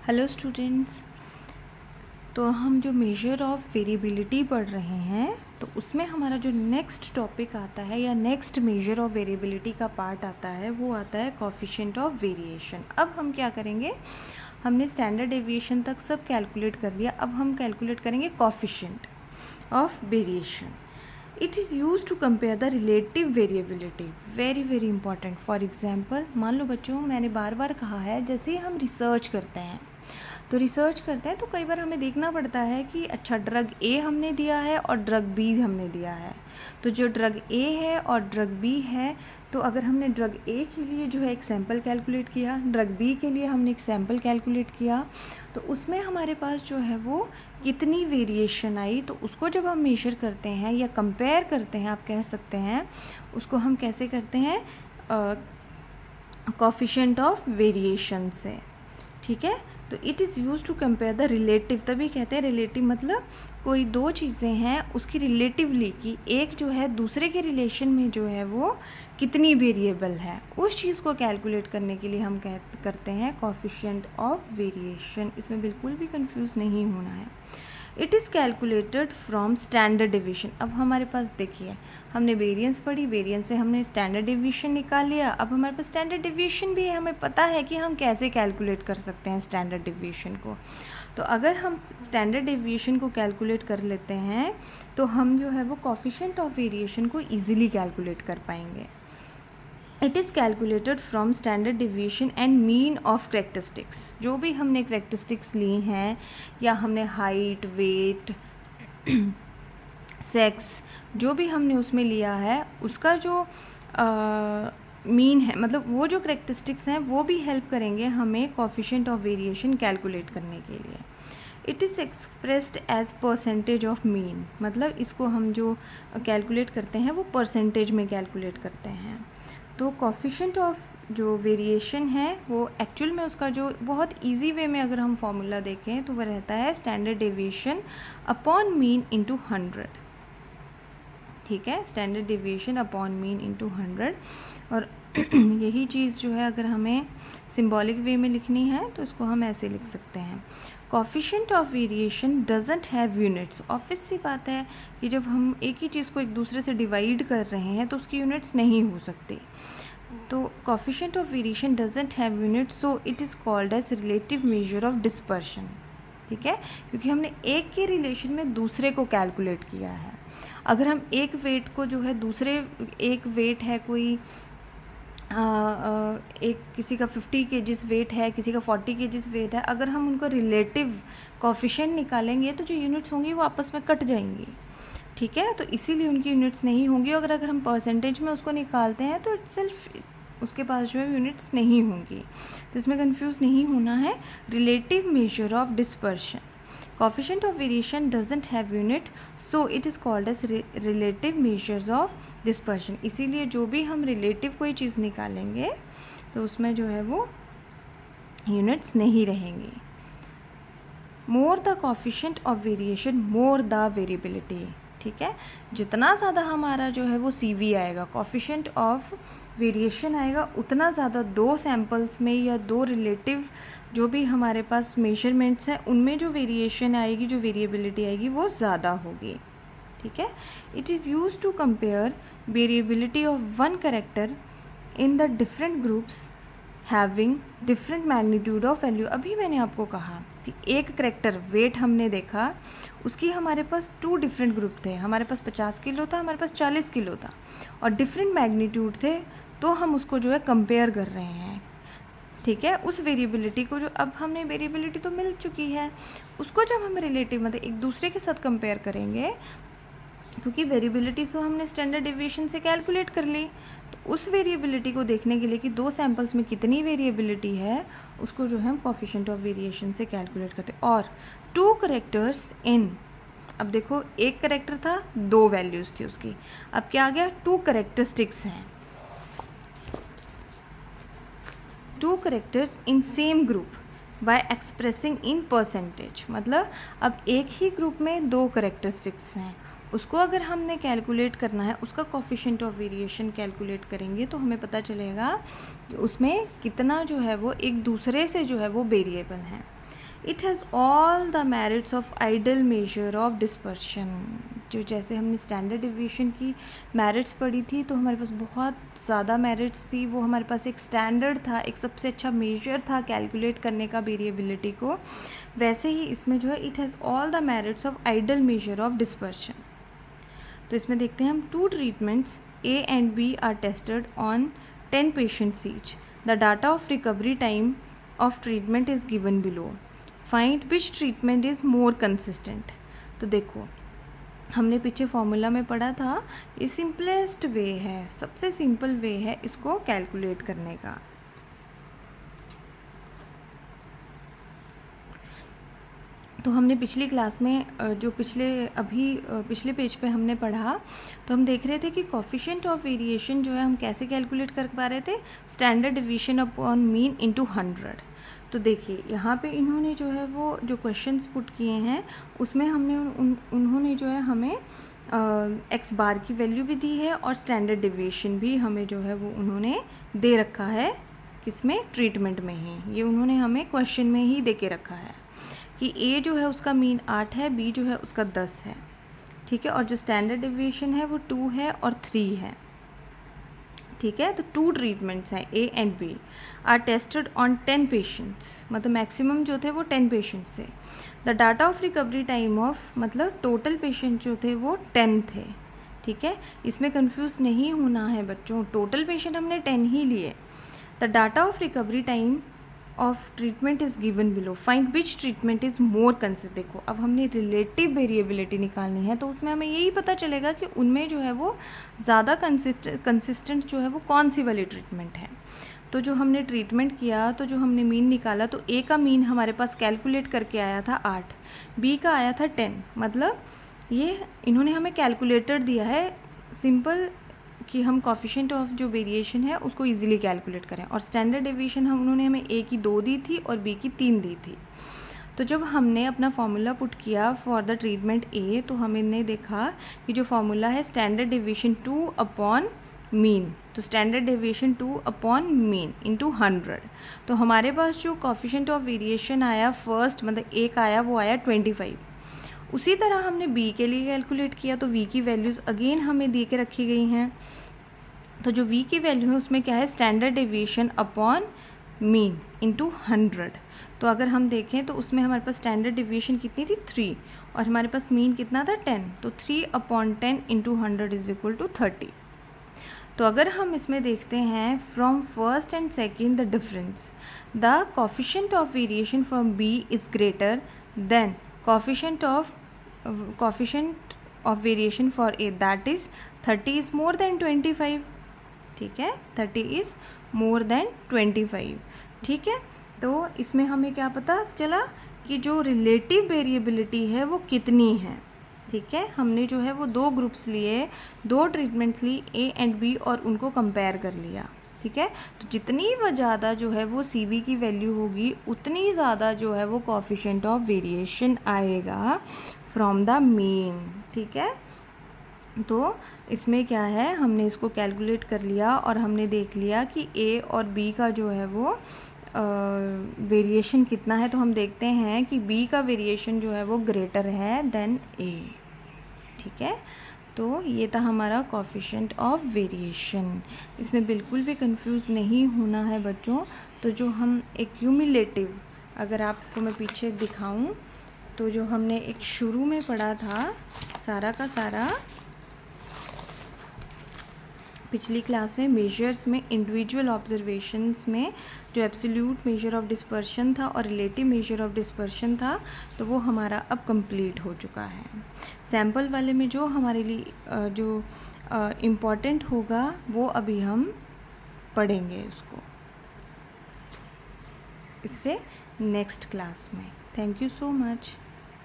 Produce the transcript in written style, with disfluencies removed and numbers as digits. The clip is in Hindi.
Hello students. तो हम जो मेजर ऑफ वेरिएबिलिटी पढ़ रहे हैं तो उसमें हमारा जो नेक्स्ट टॉपिक आता है या नेक्स्ट मेजर ऑफ वेरिएबिलिटी का पार्ट आता है वो आता है कोफिशिएंट ऑफ वेरिएशन। अब हम क्या करेंगे, हमने स्टैंडर्ड डेविएशन तक सब कैलकुलेट कर लिया, अब हम कैलकुलेट करेंगे coefficient of variation. It is use to compare the relative variability, very very important. For example मान लो बच्चों, मैंने बार बार कहा है जैसे हम रिसर्च करते हैं तो कई बार हमें देखना पड़ता है कि अच्छा ड्रग ए हमने दिया है और ड्रग बी हमने दिया है, तो जो ड्रग ए है और ड्रग बी है, तो अगर हमने ड्रग ए के लिए जो है एक सैम्पल कैलकुलेट किया, ड्रग बी के लिए हमने एक सैम्पल कैलकुलेट किया, तो उसमें हमारे पास जो है वो कितनी वेरिएशन आई, तो उसको जब हम मेजर करते हैं या कंपेयर करते हैं, आप कह सकते हैं उसको हम कैसे करते हैं, कोफिशिएंट ऑफ वेरिएशन से। ठीक है, तो it is use to compare the relative, तभी कहते हैं रिलेटिव मतलब कोई दो चीज़ें हैं उसकी रिलेटिवली कि एक जो है दूसरे के रिलेशन में जो है वो कितनी वेरिएबल है, उस चीज़ को कैलकुलेट करने के लिए हम करते हैं कोफिशिएंट ऑफ वेरिएशन। इसमें बिल्कुल भी कंफ्यूज नहीं होना है। It is calculated from standard deviation. अब हमारे पास देखिए, हमने वेरिएंस पढ़ी, वेरिएंस से हमने स्टैंडर्ड डेविएशन निकाल लिया, अब हमारे पास स्टैंडर्ड डेविएशन भी है, हमें पता है कि हम कैसे कैलकुलेट कर सकते हैं स्टैंडर्ड डेविएशन को। तो अगर हम स्टैंडर्ड डेविएशन को कैलकुलेट कर लेते हैं तो हम जो है वो कोफिशिएंट ऑफ वेरिएशन को ईजिली कैलकुलेट कर पाएंगे। It is calculated from standard deviation and mean of characteristics. जो भी हमने करेक्टरिस्टिक्स ली हैं या हमने हाइट, वेट, सेक्स, जो भी हमने उसमें लिया है उसका जो मीन है, मतलब वो जो करेक्टरिस्टिक्स हैं वो भी हेल्प करेंगे हमें कोफिशिएंट ऑफ वेरिएशन कैलकुलेट करने के लिए। It is expressed as percentage of mean, मतलब इसको हम जो कैलकुलेट करते हैं वो परसेंटेज में कैलकुलेट करते हैं। तो कोफिशिएंट ऑफ जो वेरिएशन है वो एक्चुअल में उसका जो बहुत इजी वे में अगर हम फॉर्मूला देखें तो वह रहता है standard deviation upon mean into 100। ठीक है, standard deviation upon mean into 100। और यही चीज़ जो है अगर हमें सिंबॉलिक वे में लिखनी है तो इसको हम ऐसे लिख सकते हैं, coefficient of variation doesn't have units. Obvious सी बात है कि जब हम एक ही चीज़ को एक दूसरे से डिवाइड कर रहे हैं तो उसकी यूनिट्स नहीं हो सकती। तो coefficient of variation doesn't have units, so it is called as relative measure of dispersion. ठीक है, क्योंकि हमने एक के रिलेशन में दूसरे को कैलकुलेट किया है। अगर हम एक वेट को जो है दूसरे, एक वेट है कोई एक किसी का 50 केजीज़ वेट है, किसी का 40 केजीज़ वेट है, अगर हम उनको रिलेटिव कोफिशिएंट निकालेंगे तो जो यूनिट्स होंगी वो आपस में कट जाएंगी। ठीक है, तो इसीलिए उनकी यूनिट्स नहीं होंगी। अगर हम परसेंटेज में उसको निकालते हैं तो इटसेल्फ उसके पास जो है यूनिट्स नहीं होंगी। तो इसमें कंफ्यूज नहीं होना है। Relative measure of dispersion, coefficient of variation doesn't have unit, so it is called as relative measures of dispersion. इसीलिए जो भी हम रिलेटिव कोई चीज़ निकालेंगे तो उसमें जो है वो यूनिट्स नहीं रहेंगी। More the coefficient of variation more the variability. ठीक है, जितना ज़्यादा हमारा जो है वो CV आएगा, कोफिशिएंट ऑफ वेरिएशन आएगा, उतना ज़्यादा दो सैम्पल्स में या दो रिलेटिव जो भी हमारे पास मेजरमेंट्स हैं उनमें जो वेरिएशन आएगी, जो वेरिएबिलिटी आएगी वो ज़्यादा होगी। ठीक है, it is use to compare variability of one character in the different groups having different magnitude of value. अभी मैंने आपको कहा कि एक करेक्टर वेट हमने देखा, उसकी हमारे पास 2 डिफरेंट ग्रुप थे, हमारे पास 50 किलो था, हमारे पास 40 किलो था, और डिफरेंट मैग्नीट्यूड थे, तो हम उसको जो है कंपेयर कर रहे हैं। ठीक है, उस वेरिएबिलिटी को जो अब हमने वेरिएबिलिटी तो मिल चुकी है, उसको जब हम रिलेटिव मतलब एक दूसरे के साथ कंपेयर करेंगे, क्योंकि वेरिएबिलिटी तो हमने स्टैंडर्ड डेविएशन से कैलकुलेट कर ली, तो उस वेरिएबिलिटी को देखने के लिए कि दो सैम्पल्स में कितनी वेरिएबिलिटी है उसको जो है हम कोफिशिएंट ऑफ वेरिएशन से कैलकुलेट करते हैं। और 2 करेक्टर्स इन, अब देखो एक करेक्टर था, 2 वैल्यूज़ थी उसकी, अब क्या आ गया, 2 करेक्टरिस्टिक्स हैं, 2 characters in same group by expressing in percentage. मतलब अब एक ही ग्रुप में 2 करेक्टरिस्टिक्स हैं, उसको अगर हमने कैलकुलेट करना है, उसका कोफिशिएंट ऑफ वेरिएशन कैलकुलेट करेंगे तो हमें पता चलेगा कि उसमें कितना जो है वो एक दूसरे से जो है वो वेरिएबल हैं। It has all the merits of ideal measure of dispersion. जो जैसे हमने स्टैंडर्ड डिवीजन की मेरिट्स पढ़ी थी तो हमारे पास बहुत ज़्यादा मेरिट्स थी, वो हमारे पास एक स्टैंडर्ड था, एक सबसे अच्छा मेजर था कैलकुलेट करने का वेरिएबिलिटी को। वैसे ही इसमें जो है it has all the merits of ideal measure of dispersion. तो इसमें देखते हैं हम 2 treatments A and B are tested on 10 patients each. The data of recovery time of treatment is given below. Find which treatment is more consistent. तो देखो हमने पीछे फॉर्मूला में पढ़ा था, ये सिंपलेस्ट वे है, सबसे सिंपल वे है इसको कैलकुलेट करने का। तो हमने पिछली क्लास में जो पिछले पेज पे हमने पढ़ा तो हम देख रहे थे कि कोफिशिएंट ऑफ वेरिएशन जो है हम कैसे कैलकुलेट कर पा रहे थे, standard division upon mean into 100। तो देखिए यहाँ पे इन्होंने जो है वो जो क्वेश्चंस पुट किए हैं उसमें हमने उन्होंने जो है हमें एक्स बार की वैल्यू भी दी है और स्टैंडर्ड डिवीजन भी हमें जो है वो उन्होंने दे रखा है, किसमें, ट्रीटमेंट में ही। ये उन्होंने हमें क्वेश्चन में ही दे के रखा है कि ए जो है उसका मीन 8 है, बी जो है उसका 10 है, ठीक है, और जो स्टैंडर्ड डिवीजन है वो 2 है और 3 है, ठीक है। तो 2 ट्रीटमेंट्स हैं A and B are tested on 10 patients, मतलब मैक्सिमम जो थे वो 10 पेशेंट्स थे। The data of recovery time of, मतलब टोटल पेशेंट जो थे वो 10 थे, ठीक है, इसमें कंफ्यूज नहीं होना है बच्चों, टोटल पेशेंट हमने 10 ही लिए। The data of recovery time of treatment is given below, find which treatment is more consistent. देखो अब हमने रिलेटिव वेरिएबिलिटी निकालनी है तो उसमें हमें यही पता चलेगा कि उनमें जो है वो ज़्यादा कंसिस्टेंट जो है वो कौन सी वाली ट्रीटमेंट है। तो जो हमने ट्रीटमेंट किया तो जो हमने मीन निकाला तो ए का मीन हमारे पास कैलकुलेट करके आया था 8, बी का आया था 10, मतलब ये इन्होंने हमें कैलकुलेटर दिया है सिंपल कि हम कोफिशिएंट ऑफ जो वेरिएशन है उसको इजीली कैलकुलेट करें, और स्टैंडर्ड डिवीजन उन्होंने हमें ए की 2 दी थी और बी की 3 दी थी। तो जब हमने अपना फार्मूला पुट किया फॉर द ट्रीटमेंट ए तो हमने देखा कि जो फार्मूला है स्टैंडर्ड डिवीजन 2 अपॉन मीन, तो standard division 2 upon mean into 100। तो हमारे पास जो कोफिशिएंट ऑफ वेरिएशन आया फर्स्ट, मतलब ए का आया, वो आया 25। उसी तरह हमने बी के लिए कैलकुलेट किया तो वी की वैल्यूज़ अगेन हमें दे के रखी गई हैं। तो जो वी की वैल्यू है उसमें क्या है, standard deviation upon mean into 100। तो अगर हम देखें तो उसमें हमारे पास स्टैंडर्ड डेविएशन कितनी थी, 3, और हमारे पास मीन कितना था, 10। तो 3 upon 10 into 100 is equal to 30। तो अगर हम इसमें देखते हैं from first and second the difference, the coefficient of variation from B is greater than coefficient of variation for A, that is 30 is more than 25, ठीक है, 30 इज़ मोर देन 25, ठीक है। तो इसमें हमें क्या पता चला कि जो रिलेटिव वेरिएबिलिटी है वो कितनी है, ठीक है। हमने जो है वो 2 ग्रुप्स लिए, 2 ट्रीटमेंट्स ली ए एंड बी और उनको कंपेयर कर लिया, ठीक है। तो जितनी वो ज़्यादा जो है वो सी वी की वैल्यू होगी उतनी ज़्यादा जो है वो कोफिशिएंट ऑफ वेरिएशन आएगा फ्रॉम द मीन, ठीक है। तो इसमें क्या है, हमने इसको कैलकुलेट कर लिया और हमने देख लिया कि ए और बी का जो है वो वेरिएशन कितना है। तो हम देखते हैं कि बी का वेरिएशन जो है वो ग्रेटर है देन ए, ठीक है। तो ये था हमारा कोफिशिएंट ऑफ वेरिएशन, इसमें बिल्कुल भी कंफ्यूज नहीं होना है बच्चों। तो जो हम एक क्यूमुलेटिव, अगर आपको मैं पीछे दिखाऊं तो जो हमने एक शुरू में पढ़ा था सारा का सारा पिछली क्लास में, मेजर्स में, इंडिविजुअल ऑब्जर्वेशंस में जो एब्सोल्यूट मेजर ऑफ डिस्पर्शन था और रिलेटिव मेजर ऑफ डिस्पर्शन था, तो वो हमारा अब कंप्लीट हो चुका है। सैम्पल वाले में जो हमारे लिए जो इम्पॉर्टेंट होगा वो अभी हम पढ़ेंगे उसको इससे नेक्स्ट क्लास में। Thank you so much.